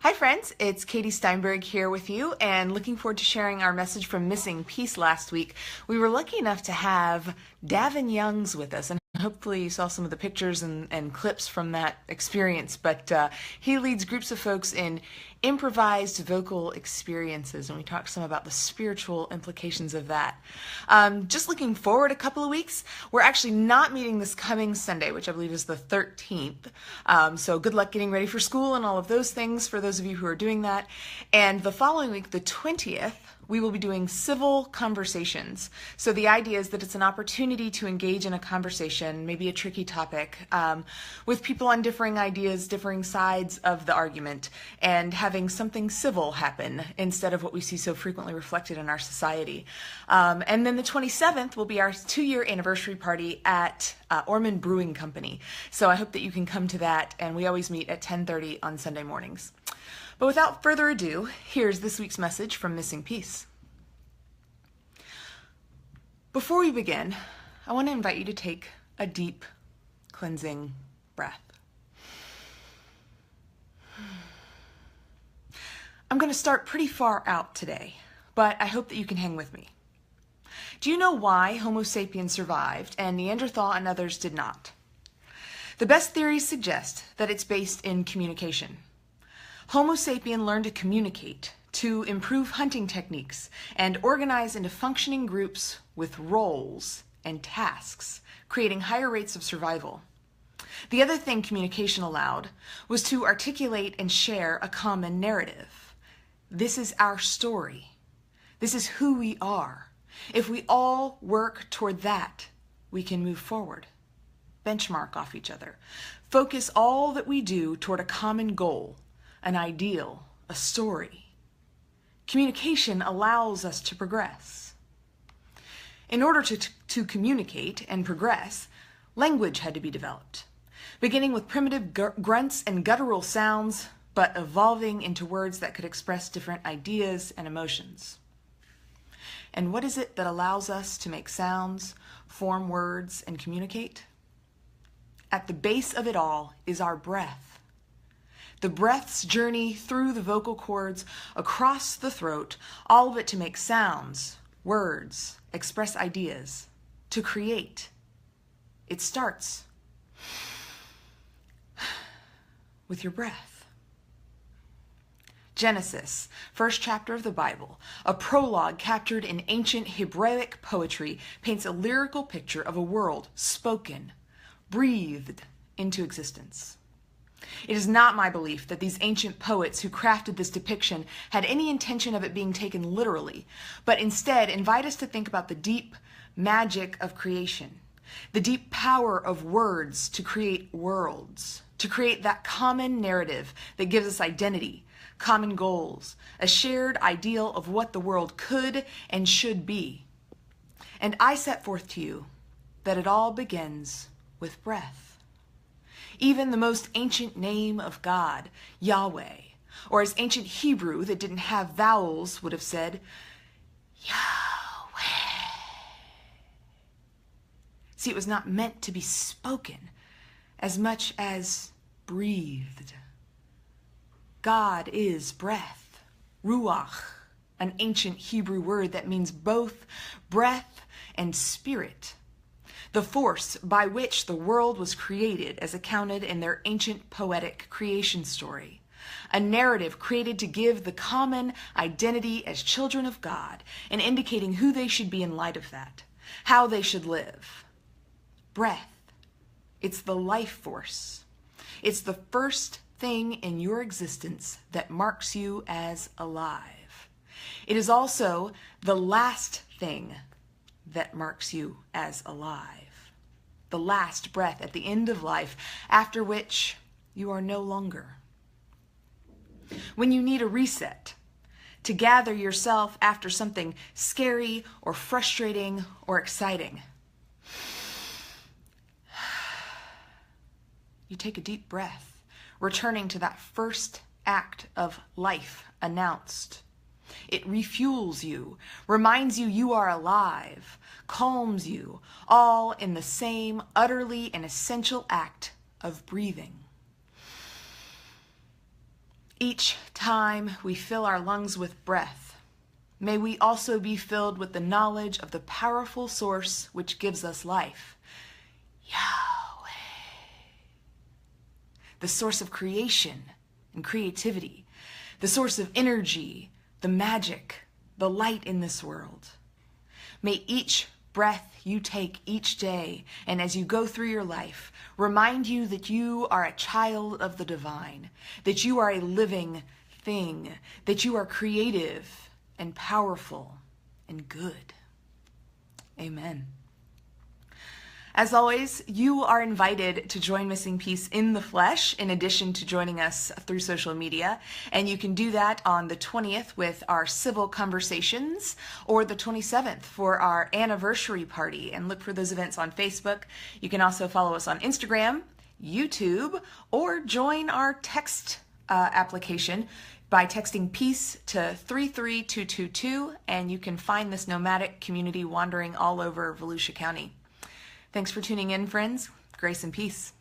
Hi friends, it's Katie Steinberg here with you and looking forward to sharing our message from Missing Piece last week. We were lucky enough to have Davin Youngs with us, and hopefully you saw some of the pictures and clips from that experience, but he leads groups of folks in improvised vocal experiences, and we talked some about the spiritual implications of that. Just looking forward a couple of weeks, we're actually not meeting this coming Sunday, which I believe is the 13th, so good luck getting ready for school and all of those things for those of you who are doing that. And the following week, the 20th, we will be doing civil conversations. So the idea is that it's an opportunity to engage in a conversation, maybe a tricky topic, with people on differing ideas, differing sides of the argument, and having something civil happen instead of what we see so frequently reflected in our society. And then the 27th will be our 2-year anniversary party at Orman Brewing Company. So I hope that you can come to that, and we always meet at 10:30 on Sunday mornings. But without further ado, here's this week's message from Missing Piece. Before we begin, I want to invite you to take a deep, cleansing breath. I'm going to start pretty far out today, but I hope that you can hang with me. Do you know why Homo sapiens survived and Neanderthal and others did not? The best theories suggest that it's based in communication. Homo sapien learned to communicate, to improve hunting techniques, and organize into functioning groups with roles and tasks, creating higher rates of survival. The other thing communication allowed was to articulate and share a common narrative. This is our story. This is who we are. If we all work toward that, we can move forward, benchmark off each other, focus all that we do toward a common goal, an ideal, a story. Communication allows us to progress. In order to communicate and progress, language had to be developed, beginning with primitive grunts and guttural sounds, but evolving into words that could express different ideas and emotions. And what is it that allows us to make sounds, form words, and communicate? At the base of it all is our breath. The breath's journey through the vocal cords, across the throat, all of it to make sounds, words, express ideas, to create. It starts with your breath. Genesis, first chapter of the Bible, a prologue captured in ancient Hebraic poetry, paints a lyrical picture of a world spoken, breathed into existence. It is not my belief that these ancient poets who crafted this depiction had any intention of it being taken literally, but instead invite us to think about the deep magic of creation, the deep power of words to create worlds, to create that common narrative that gives us identity, common goals, a shared ideal of what the world could and should be. And I set forth to you that it all begins with breath. Even the most ancient name of God, Yahweh, or as ancient Hebrew that didn't have vowels would have said, Yahweh. See, it was not meant to be spoken as much as breathed. God is breath, ruach, an ancient Hebrew word that means both breath and spirit. The force by which the world was created as accounted in their ancient poetic creation story. A narrative created to give the common identity as children of God and indicating who they should be in light of that, how they should live. Breath. It's the life force. It's the first thing in your existence that marks you as alive. It is also the last thing that marks you as alive. The last breath at the end of life, after which you are no longer. When you need a reset, to gather yourself after something scary or frustrating or exciting, you take a deep breath, returning to that first act of life announced. It refuels you, reminds you you are alive, calms you, all in the same utterly and essential act of breathing. Each time we fill our lungs with breath, may we also be filled with the knowledge of the powerful source which gives us life, Yahweh, the source of creation and creativity, the source of energy, the magic, the light in this world. May each breath you take each day and as you go through your life remind you that you are a child of the divine, that you are a living thing, that you are creative and powerful and good. Amen. As always, you are invited to join Missing Piece in the flesh, in addition to joining us through social media. And you can do that on the 20th with our civil conversations, or the 27th for our anniversary party. And look for those events on Facebook. You can also follow us on Instagram, YouTube, or join our text application by texting PEACE to 33222, and you can find this nomadic community wandering all over Volusia County. Thanks for tuning in, friends. Grace and peace.